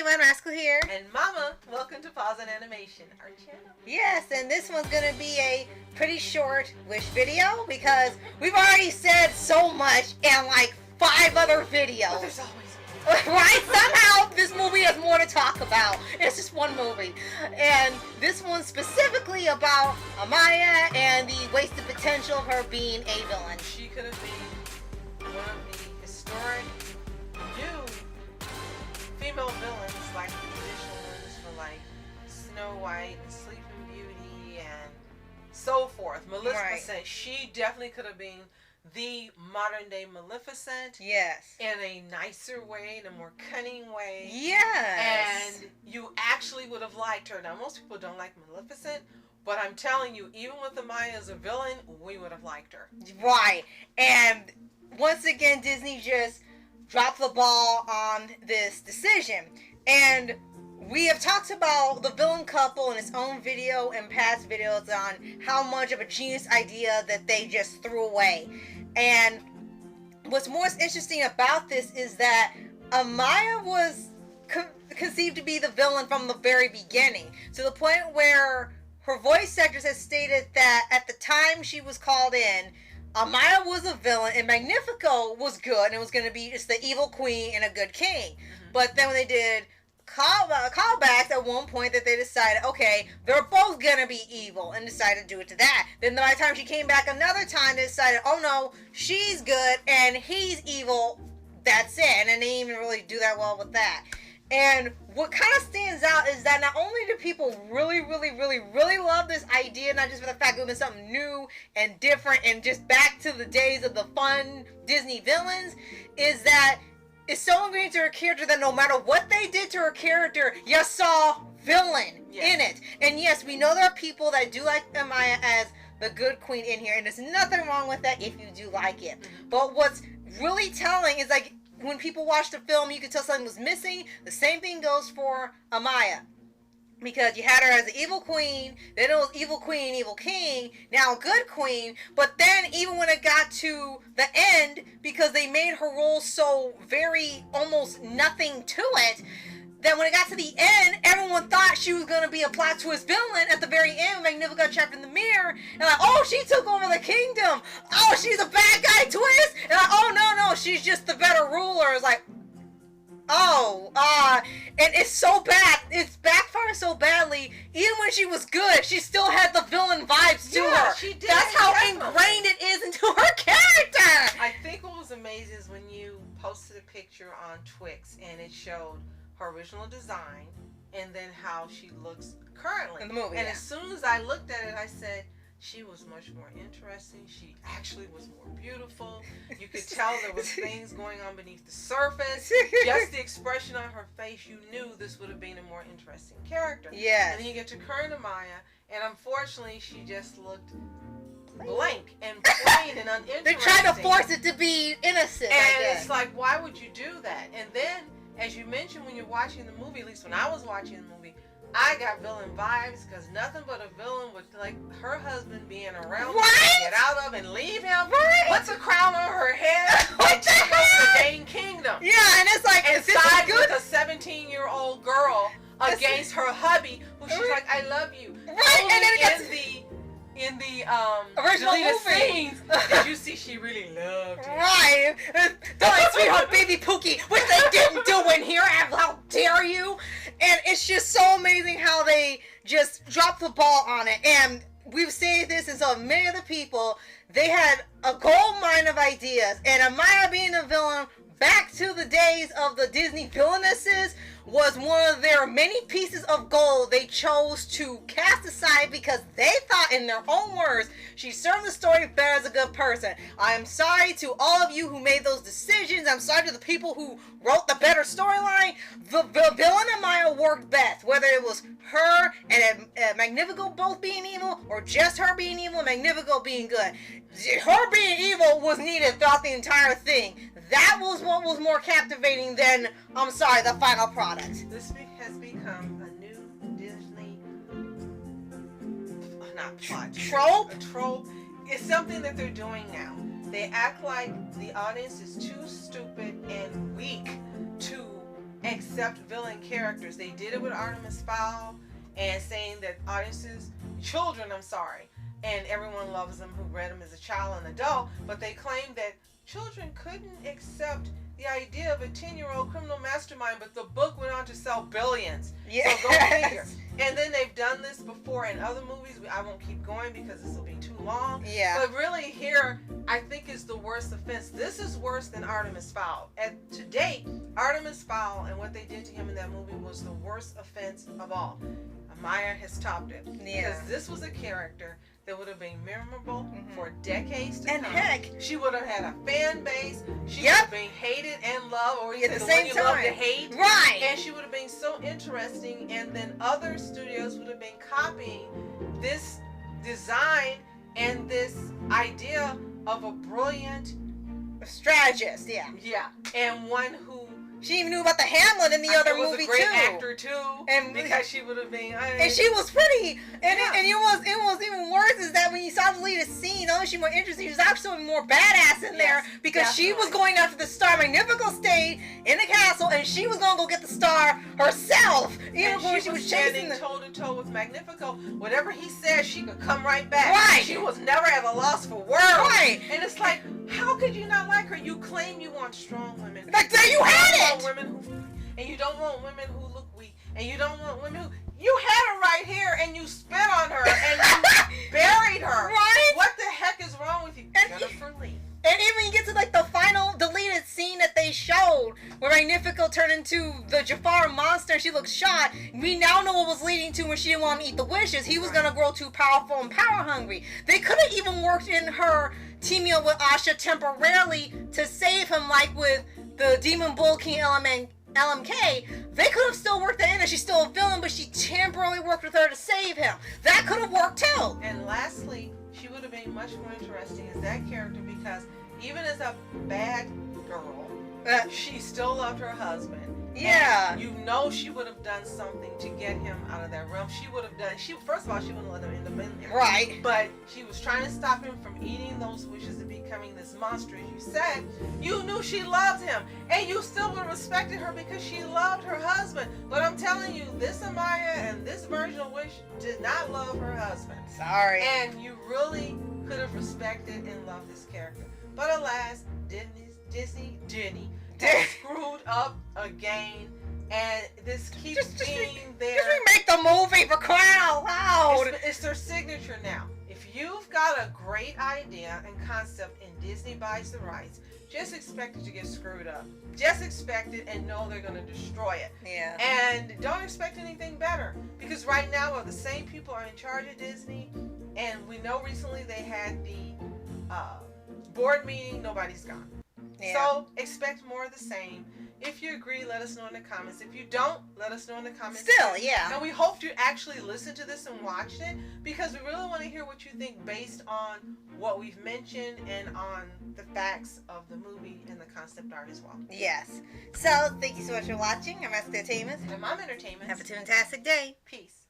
Man Rascal here. And Mama, welcome to Paws On Animation, our channel. Yes, and this one's going to be a pretty short wish video because we've already said so much in like 5 other videos. But there's always right? Somehow this movie has more to talk about. It's just one movie. And this one's specifically about Amaya and the wasted potential of her being a villain. She could have been one of the historic new female villains, like the traditional ones for like Snow White and Sleeping Beauty and so forth. Maleficent. Right. She definitely could have been the modern day Maleficent. Yes. In a nicer way, in a more cunning way. Yes. And you actually would have liked her. Now, most people don't like Maleficent, but I'm telling you, even with Amaya as a villain, we would have liked her. Right. And once again, Disney just dropped the ball on this decision. And we have talked about the villain couple in its own video and past videos on how much of a genius idea that they just threw away. And what's most interesting about this is that Amaya was conceived to be the villain from the very beginning, to the point where her voice actress has stated that at the time she was called in, Amaya was a villain and Magnifico was good and it was going to be just the evil queen and a good king. Mm-hmm. But then when they did callbacks at one point that they decided, okay, they're both gonna be evil, and decided to do it to that. Then by the time she came back another time, they decided, oh no, she's good and he's evil. That's it. And they didn't even really do that well with that. And what kind of stands out is that not only do people really love this idea, not just for the fact that it was something new and different and just back to the days of the fun Disney villains, is that it's so ingrained to her character that no matter what they did to her character, you saw villain in it. And yes, we know there are people that do like Amaya as the good queen in here, and there's nothing wrong with that if you do like it. But what's really telling is, like, when people watch the film, you can tell something was missing. The same thing goes for Amaya. Because you had her as an evil queen, then it was evil queen, evil king, now good queen, but then even when it got to the end, because they made her role so very almost nothing to it, then when it got to the end, everyone thought she was going to be a plot twist villain at the very end, Magnifico trapped in the mirror, and like, oh, she took over the kingdom, oh, she's a bad guy twist, and like, oh, no, she's just the better ruler. It's like, and it's so bad. It's backfired so badly. Even when she was good, she still had the villain vibes to her. She did. That's how ingrained it is into her character. I think what was amazing is when you posted a picture on Twix and it showed her original design and then how she looks currently in the movie. And as soon as I looked at it, I said, she was much more interesting. She actually was more beautiful. You could tell there was things going on beneath the surface. Just the expression on her face, you knew this would have been a more interesting character. Yeah. And then you get to current Amaya, and unfortunately, she just looked blank and plain and uninteresting. They tried to force it to be innocent. And it's like, why would you do that? And then, as you mentioned, when you're watching the movie, at least when I was watching the movie, I got villain vibes because nothing but a villain would, like, her husband being around her to get out of and leave him. Right. Puts a crown on her head and she wants to gain kingdom. Yeah, and it's like, and sides with a 17-year-old girl against her hubby, who she's like, I love you. Right, Only and then in the original deleted movie scenes did you see she really loved him. Right. Don't sweetheart baby Pookie, which they didn't do in here. How dare you? And it's just so amazing how they just dropped the ball on it. And we've said this, and so many other people, they had a gold mine of ideas. And Amaya being a villain back to the days of the Disney Villainesses was one of their many pieces of gold they chose to cast aside because they thought, in their own words, she served the story better as a good person. I am sorry to all of you who made those decisions. I'm sorry to the people who wrote the better storyline. The villain Amaya worked best, whether it was her and Magnifico both being evil, or just her being evil and Magnifico being good. Her being evil was needed throughout the entire thing. That was what was more captivating than, I'm sorry, the final product. This has become a new Disney, not plot, trope? A trope. It's something that they're doing now. They act like the audience is too stupid and weak to accept villain characters. They did it with Artemis Fowl and saying that children, and everyone loves them who read them as a child and adult, but they claimed that children couldn't accept the idea of a 10-year-old criminal mastermind, but the book went on to sell billions. Yes. So go figure. And then they've done this before in other movies. I won't keep going because this will be too long. Yeah. But really here, I think is the worst offense. This is worse than Artemis Fowl. To date, Artemis Fowl and what they did to him in that movie was the worst offense of all. Amaya has topped it. Yeah. Because this was a character that would have been memorable for decades to and come. heck, she would have had a fan base. She would Yep. have been hated and loved, or at the the same one you time. love to hate. Right. And she would have been so interesting, and then other studios would have been copying this design and this idea of a brilliant strategist. Yeah. and one who She even knew about the Hamlet in the other was movie a great too. actor too, And because she would have been. And she was pretty. And, Yeah. it was even worse is that when you saw the lead scene, not only she more interesting, she was actually more badass in there Yes, because she was definitely. going after the star. Magnifico stayed in the castle and she was going to go get the star herself. Even And when she she was standing chasing the... toe to toe with Magnifico. Whatever he said, she could come right back. Right. She was never at a loss for words. Right. And it's like, how could you not like her? You claim you want strong women. Like, there you had don't it! want women who, and you don't want women who look weak. And you don't want women who... You had her right here and you spit on her and you buried her. Right? What the heck is wrong with you? And Jennifer Lee. And even when you get to like the final deleted scene that they showed, where Magnifico turned into the Jafar monster and she looked shot, we now know what was leading to when she didn't want to eat the wishes. He was gonna grow too powerful and power hungry. They could have even worked in her teaming up with Asha temporarily to save him, like with the Demon Bull King LMK. They could have still worked that in, and she's still a villain, but she temporarily worked with her to save him. That could have worked too. And lastly, she would have been much more interesting as that character because even as a bad girl, she still loved her husband. Yeah. And you know she would have done something to get him out of that realm. She would have done, first of all, she wouldn't let him independent. Right. But she was trying to stop him from eating those wishes and becoming this monster. As you said, you knew she loved him. And you still would have respected her because she loved her husband. But I'm telling you, this Amaya and this version of Wish did not love her husband. Sorry. And you really could have respected and loved this character. But alas, Disney has screwed up again, and this keeps being there. Just remake the movie for crying out loud. It's their signature now. If you've got a great idea and concept and Disney buys the rights, just expect it to get screwed up. Just expect it and know they're going to destroy it. Yeah. And don't expect anything better, because right now the same people are in charge of Disney, and we know recently they had the board meeting. Nobody's gone. Yeah. So expect more of the same. If you agree, let us know in the comments. If you don't, let us know in the comments. Still, yeah. And we hope you actually listened to this and watched it, because we really want to hear what you think based on what we've mentioned and on the facts of the movie and the concept art as well. Yes. So, thank you so much for watching. I'm Entertainment. And Mom Entertainment. Have a fantastic day. Peace.